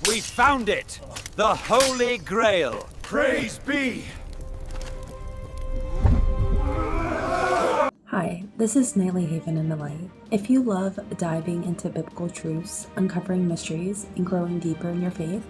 We found it! The Holy Grail! Praise be! Hi, this is Nightly Haven in the Light. If you love diving into biblical truths, uncovering mysteries, and growing deeper in your faith,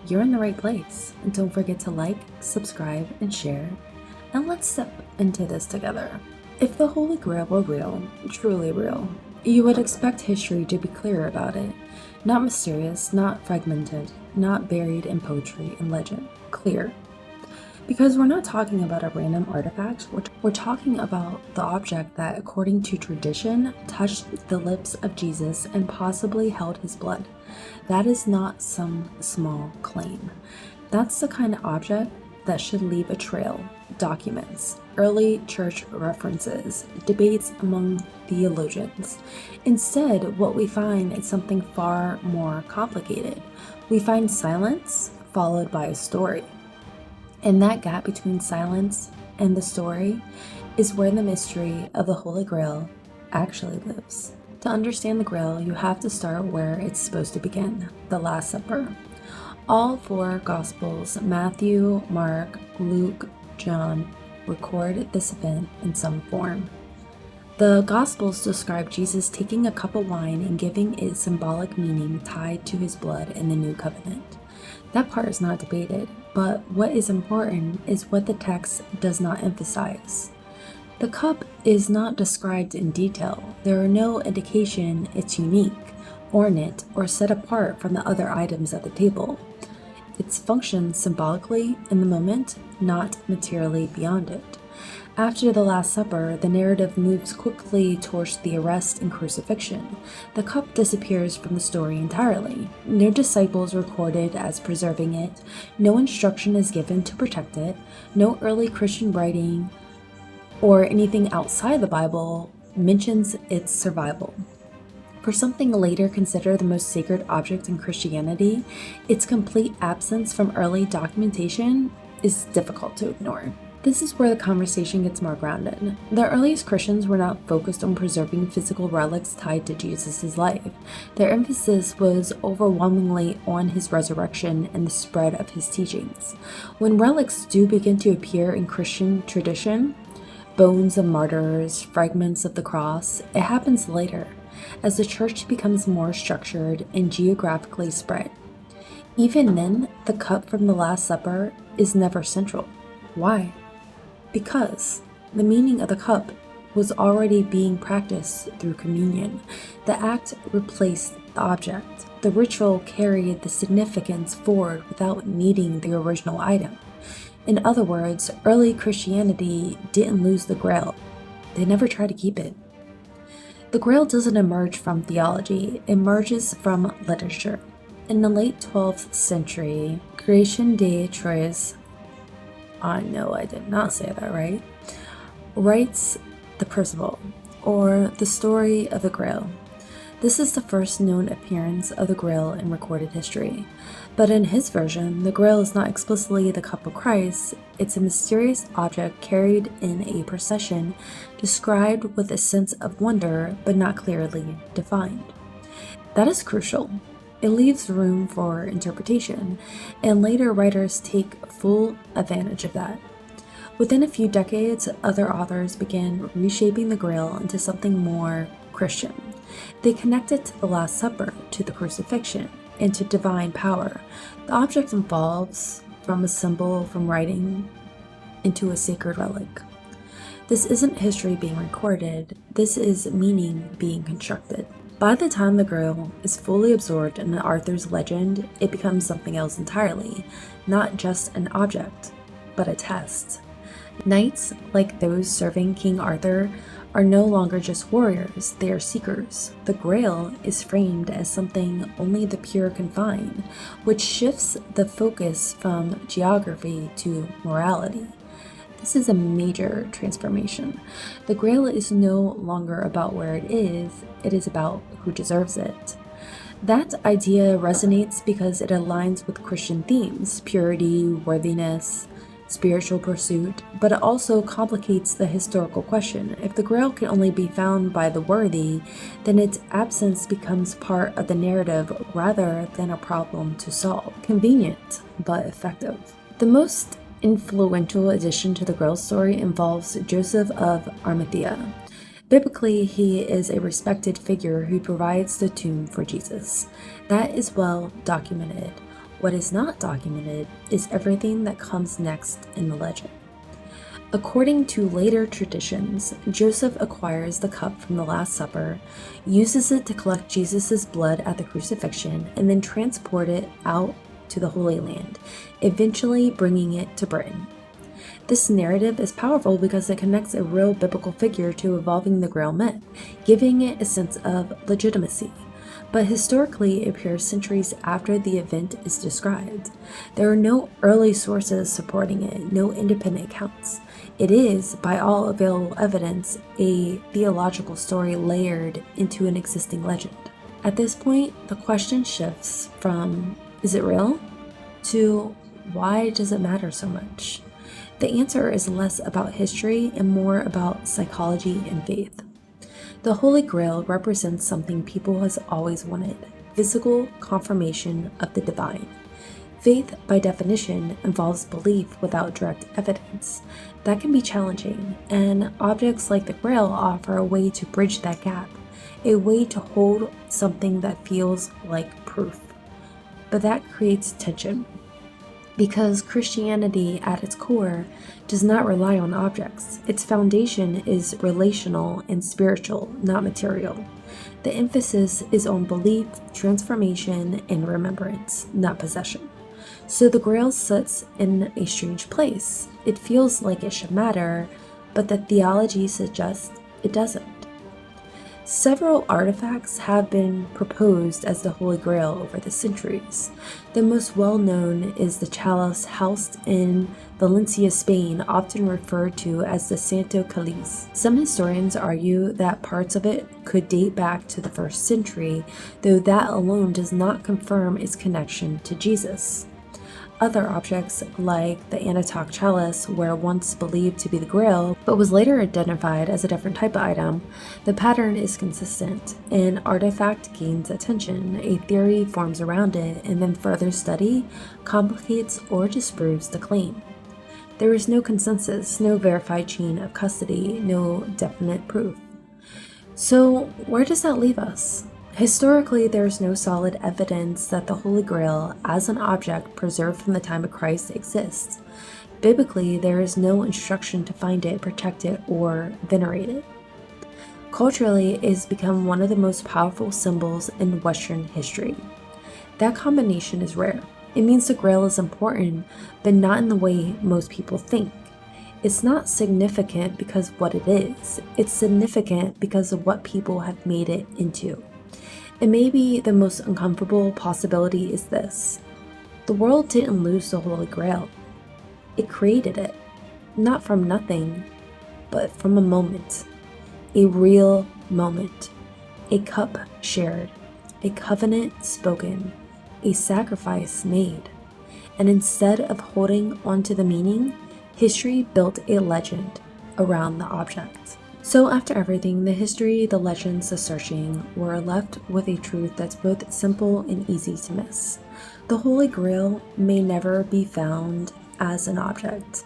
you're in the right place. And don't forget to like, subscribe, and share. And let's step into this together. If the Holy Grail were real, truly real, you would expect history to be clear about it. Not mysterious, not fragmented, not buried in poetry and legend. Clear. Because we're not talking about a random artifact, we're talking about the object that, according to tradition, touched the lips of Jesus and possibly held his blood. That is not some small claim. That's the kind of object that should leave a trail, documents, early church references, debates among theologians. Instead, what we find is something far more complicated. We find silence followed by a story. And that gap between silence and the story is where the mystery of the Holy Grail actually lives. To understand the Grail, you have to start where it's supposed to begin, the Last Supper. All four Gospels, Matthew, Mark, Luke, John, record this event in some form. The Gospels describe Jesus taking a cup of wine and giving it symbolic meaning tied to his blood in the New Covenant. That part is not debated, but what is important is what the text does not emphasize. The cup is not described in detail. There are no indication it's unique, ornate, or set apart from the other items at the table. It's functions symbolically in the moment, not materially beyond it. After the Last Supper, the narrative moves quickly towards the arrest and crucifixion. The cup disappears from the story entirely. No disciples recorded as preserving it. No instruction is given to protect it. No early Christian writing or anything outside the Bible mentions its survival. For something later considered the most sacred object in Christianity, its complete absence from early documentation is difficult to ignore. This is where the conversation gets more grounded. The earliest Christians were not focused on preserving physical relics tied to Jesus' life. Their emphasis was overwhelmingly on his resurrection and the spread of his teachings. When relics do begin to appear in Christian tradition, bones of martyrs, fragments of the cross, it happens later, as the church becomes more structured and geographically spread. Even then, the cup from the Last Supper is never central. Why? Because the meaning of the cup was already being practiced through communion. The act replaced the object. The ritual carried the significance forward without needing the original item. In other words, early Christianity didn't lose the Grail. They never tried to keep it. The Grail doesn't emerge from theology, it emerges from literature. In the late 12th century, Gratian de Troyes, no, I did not say that right, writes the Percival, or the story of the Grail. This is the first known appearance of the Grail in recorded history. But in his version, the Grail is not explicitly the cup of Christ, it's a mysterious object carried in a procession, described with a sense of wonder, but not clearly defined. That is crucial. It leaves room for interpretation, and later writers take full advantage of that. Within a few decades, other authors began reshaping the Grail into something more Christian. They connected to the Last Supper, to the crucifixion, and to divine power. The object evolves from a symbol, from writing, into a sacred relic. This isn't history being recorded, this is meaning being constructed. By the time the Grail is fully absorbed in Arthur's legend, it becomes something else entirely, not just an object, but a test. Knights, like those serving King Arthur, are no longer just warriors, they are seekers. The Grail is framed as something only the pure can find, which shifts the focus from geography to morality. This is a major transformation. The Grail is no longer about where it is about who deserves it. That idea resonates because it aligns with Christian themes, purity, worthiness, spiritual pursuit, but it also complicates the historical question. If the Grail can only be found by the worthy, then its absence becomes part of the narrative rather than a problem to solve. Convenient, but effective. The most influential addition to the Grail story involves Joseph of Arimathea. Biblically, he is a respected figure who provides the tomb for Jesus. That is well documented. What is not documented is everything that comes next in the legend. According to later traditions, Joseph acquires the cup from the Last Supper, uses it to collect Jesus' blood at the crucifixion, and then transport it out to the Holy Land, eventually bringing it to Britain. This narrative is powerful because it connects a real biblical figure to evolving the Grail myth, giving it a sense of legitimacy. But historically, it appears centuries after the event is described. There are no early sources supporting it, no independent accounts. It is, by all available evidence, a theological story layered into an existing legend. At this point, the question shifts from, is it real? To, why does it matter so much? The answer is less about history and more about psychology and faith. The Holy Grail represents something people has always wanted, physical confirmation of the divine. Faith, by definition, involves belief without direct evidence. That can be challenging, and objects like the Grail offer a way to bridge that gap, a way to hold something that feels like proof. But that creates tension, because Christianity at its core does not rely on objects. Its foundation is relational and spiritual, not material. The emphasis is on belief, transformation, and remembrance, not possession. So the Grail sits in a strange place. It feels like it should matter, but the theology suggests it doesn't. Several artifacts have been proposed as the Holy Grail over the centuries. The most well-known is the chalice housed in Valencia, Spain, often referred to as the Santo Cáliz. Some historians argue that parts of it could date back to the 1st century, though that alone does not confirm its connection to Jesus. Other objects, like the Antioch chalice, were once believed to be the Grail, but was later identified as a different type of item, the pattern is consistent. An artifact gains attention, a theory forms around it, and then further study complicates or disproves the claim. There is no consensus, no verified chain of custody, no definite proof. So, where does that leave us? Historically, there is no solid evidence that the Holy Grail, as an object preserved from the time of Christ, exists. Biblically, there is no instruction to find it, protect it, or venerate it. Culturally, it has become one of the most powerful symbols in Western history. That combination is rare. It means the Grail is important, but not in the way most people think. It's not significant because of what it is. It's significant because of what people have made it into. And maybe the most uncomfortable possibility is this. The world didn't lose the Holy Grail. It created it. Not from nothing, but from a moment. A real moment. A cup shared. A covenant spoken. A sacrifice made. And instead of holding onto the meaning, history built a legend around the object. So after everything, the history, the legends, the searching, we're left with a truth that's both simple and easy to miss. The Holy Grail may never be found as an object.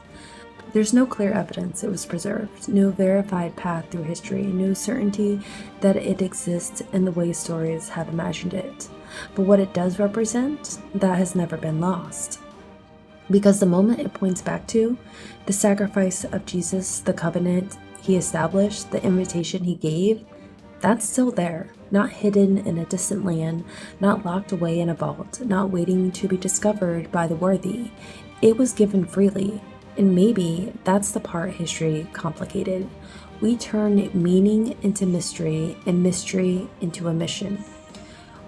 There's no clear evidence it was preserved, no verified path through history, no certainty that it exists in the way stories have imagined it. But what it does represent, that has never been lost. Because the moment it points back to, the sacrifice of Jesus, the covenant he established, the invitation he gave, that's still there, not hidden in a distant land, not locked away in a vault, not waiting to be discovered by the worthy. It was given freely, and maybe that's the part history complicated. We turn meaning into mystery and mystery into a mission,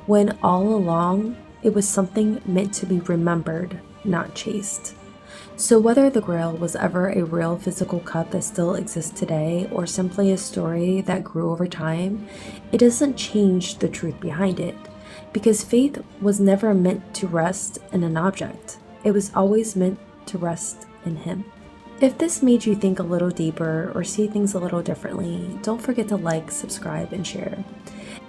when all along it was something meant to be remembered, not chased. So whether the Grail was ever a real physical cup that still exists today, or simply a story that grew over time, it doesn't change the truth behind it, because faith was never meant to rest in an object. It was always meant to rest in Him. If this made you think a little deeper or see things a little differently, don't forget to like, subscribe, and share.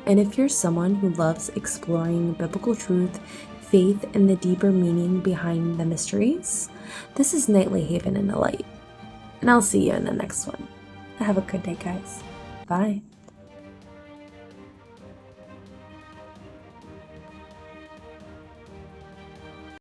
And if you're someone who loves exploring biblical truth, faith, and the deeper meaning behind the mysteries, this is Nightly Haven in the Light. And I'll see you in the next one. Have a good day, guys. Bye.